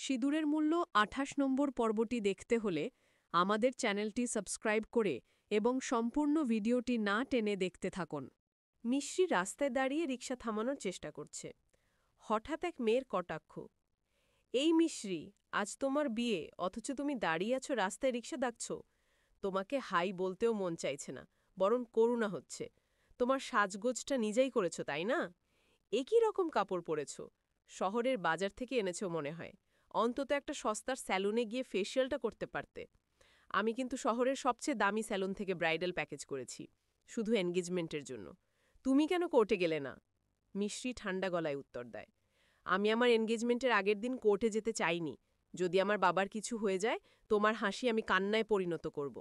সিঁদুরের মূল্য ২৮ নম্বর পর্বটি দেখতে হলে আমাদের চ্যানেলটি সাবস্ক্রাইব করে এবং সম্পূর্ণ ভিডিওটি না টেনে দেখতে থাকুন। মিশ্রি রাস্তায় দাঁড়িয়ে রিকশা থামানোর চেষ্টা করছে। হঠাৎ এক মেয়ের কটাক্ষ, এই মিশ্রি, আজ তোমার বিয়ে, অথচ তুমি দাঁড়িয়ে আছো রাস্তায় রিকশা ডাকছ। তোমাকে হাই বলতেও মন চাইছে না, বরং করুণা হচ্ছে। তোমার সাজগোজটা নিজেই করেছ, তাই না? একই রকম কাপড় পরেছ, শহরের বাজার থেকে এনেছ মনে হয়। অন্তত একটা সস্তার স্যালুনে গিয়ে ফেসিয়ালটা করতে পারতে। আমি কিন্তু শহরের সবচেয়ে দামি স্যালুন থেকে ব্রাইডাল প্যাকেজ করেছি, শুধু এনগেজমেন্টের জন্য। তুমি কেন কোর্টে গেলে না? মিশ্রি ঠান্ডা গলায় উত্তর দেয়, আমি আমার এনগেজমেন্টের আগের দিন কোর্টে যেতে চাইনি। যদি আমার বাবার কিছু হয়ে যায়, তোমার হাসি আমি কান্নায় পরিণত করব।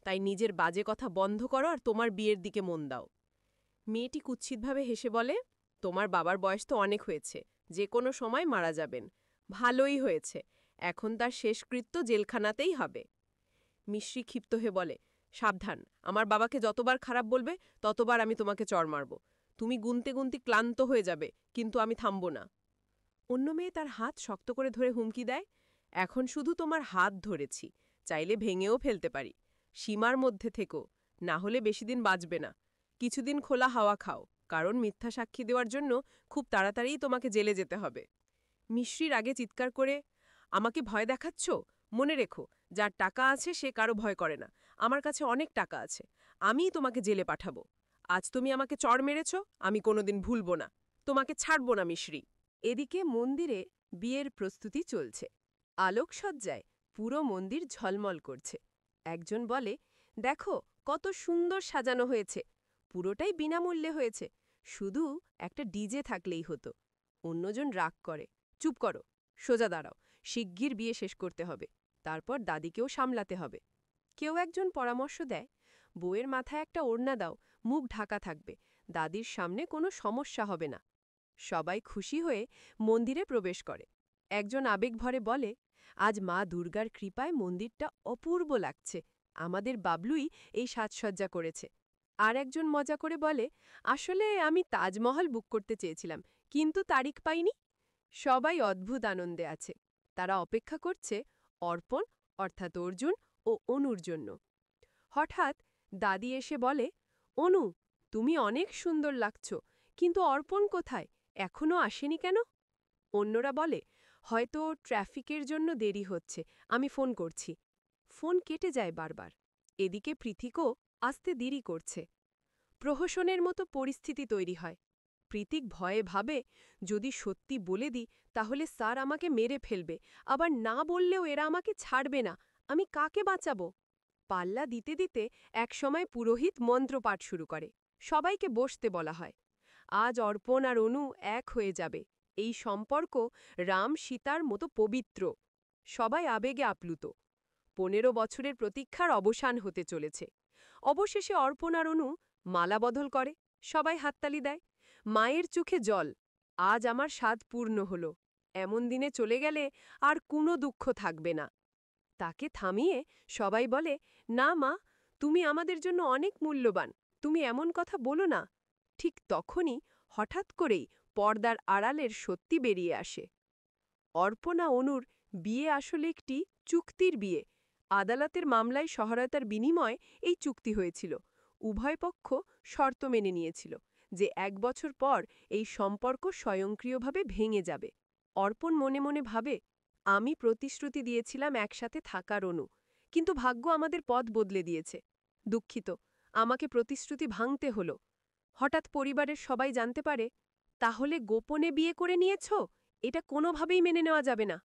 তাই নিজের বাজে কথা বন্ধ করো আর তোমার বিয়ের দিকে মন দাও। মেয়েটি কুৎসিতভাবে হেসে বলে, তোমার বাবার বয়স তো অনেক হয়েছে, যে কোনো সময় মারা যাবেন। ভালোই হয়েছে, এখন তার শেষকৃত্য জেলখানাতেই হবে। মিশ্রি ক্ষিপ্ত হয়ে বলে, সাবধান, আমার বাবাকে যতবার খারাপ বলবে ততবার আমি তোমাকে চড় মারব। তুমি গুনতে গুনতে ক্লান্ত হয়ে যাবে, কিন্তু আমি থামব না। অন্য মেয়ে তার হাত শক্ত করে ধরে হুমকি দেয়, এখন শুধু তোমার হাত ধরেছি, চাইলে ভেঙেও ফেলতে পারি। সীমার মধ্যে থেকো, না হলে বেশি দিন বাঁচবে না। কিছুদিন খোলা হাওয়া খাও, কারণ মিথ্যা সাক্ষী দেওয়ার জন্য খুব তাড়াতাড়িই তোমাকে জেলে যেতে হবে। মিশ্রির আগে চিৎকার করে, আমাকে ভয় দেখাচ্ছ? মনে রেখো, যার টাকা আছে সে কারো ভয় করে না। আমার কাছে অনেক টাকা আছে, আমিই তোমাকে জেলে পাঠাবো। আজ তুমি আমাকে চড় মেরেছ, আমি কোনোদিন ভুলব না। তোমাকে ছাড়ব না মিশ্রি। এদিকে মন্দিরে বিয়ের প্রস্তুতি চলছে। আলোকসজ্জায় পুরো মন্দির ঝলমল করছে। একজন বলে, দেখো কত সুন্দর সাজানো হয়েছে, পুরোটাই বিনামূল্যে হয়েছে, শুধু একটা ডিজে থাকলেই হতো। অন্যজন রাগ করে, চুপ করো, সোজা দাঁড়াও, শিগগির বিয়ে শেষ করতে হবে, তারপর দাদিকেও সামলাতে হবে। কেউ একজন পরামর্শ দেয়, বউয়ের মাথায় একটা ওড়না দাও, মুখ ঢাকা থাকবে, দাদির সামনে কোনো সমস্যা হবে না। সবাই খুশি হয়ে মন্দিরে প্রবেশ করে। একজন আবেগভরে বলে, আজ মা দুর্গার কৃপায় মন্দিরটা অপূর্ব লাগছে, আমাদের বাবলুই এই সাজসজ্জা করেছে। আর একজন মজা করে বলে, আসলে আমি তাজমহল বুক করতে চেয়েছিলাম, কিন্তু তারিখ পাইনি। সবাই অদ্ভুত আনন্দে আছে। তারা অপেক্ষা করছে অর্পণ অর্থাৎ অর্জুন ও অনুর জন্য। হঠাৎ দাদি এসে বলে, অনু, তুমি অনেক সুন্দর লাগছ, কিন্তু অর্পণ কোথায়, এখনও আসেনি কেন? অন্যরা বলে, হয়তো ট্রাফিকের জন্য দেরি হচ্ছে, আমি ফোন করছি। ফোন কেটে যায় বারবার। এদিকে প্রীতিকও আসতে দেরি করছে। প্রহসনের মতো পরিস্থিতি তৈরি হয়। প্রীতিক ভয়ে ভাবে, যদি সত্যি বলে দিই তাহলে স্যার আমাকে মেরে ফেলবে, আবার না বললেও এরা আমাকে ছাড়বে না, আমি কাকে বাঁচাবো? পাল্লা দিতে দিতে একসময় পুরোহিত মন্ত্রপাঠ শুরু করে। সবাইকে বসতে বলা হয়। আজ অর্পণ আর অনু এক হয়ে যাবে, এই সম্পর্ক রাম সীতার মতো পবিত্র। সবাই আবেগে আপ্লুত। ১৫ বছরের প্রতীক্ষার অবসান হতে চলেছে। অবশেষে অর্পণ আর অনু মালা বদল করে, সবাই হাততালি দেয়। মায়ের চোখে জল, আজ আমার স্বাদ পূর্ণ হল, এমন দিনে চলে গেলে আর কোনো দুঃখ থাকবে না। তাকে থামিয়ে সবাই বলে, না মা, তুমি আমাদের জন্য অনেক মূল্যবান, তুমি এমন কথা বলো না। ঠিক তখনই হঠাৎ করেই পর্দার আড়ালের সত্যি বেরিয়ে আসে। অর্পণা অনুর বিয়ে আসলে একটি চুক্তির বিয়ে। আদালতের মামলায় সহায়তার বিনিময়ে এই চুক্তি হয়েছিল। উভয় পক্ষ শর্ত মেনে নিয়েছিল যে ১ বছর পর এই সম্পর্ক স্বয়ংক্রিয়ভাবে ভেঙে যাবে। অর্পণ মনে মনে ভাবে, আমি প্রতিশ্রুতি দিয়েছিলাম একসাথে থাকার অনু, কিন্তু ভাগ্য আমাদের পথ বদলে দিয়েছে। দুঃখিত, আমাকে প্রতিশ্রুতি ভাঙতে হলো। হঠাৎ পরিবারের সবাই জানতে পারে, তাহলে গোপনে বিয়ে করে নিয়েছ? এটা কোনোভাবেই মেনে নেওয়া যাবে না।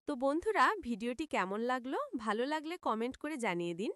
তো বন্ধুরা, ভিডিওটি কেমন লাগলো? ভালো লাগলে কমেন্ট করে জানিয়ে দিন।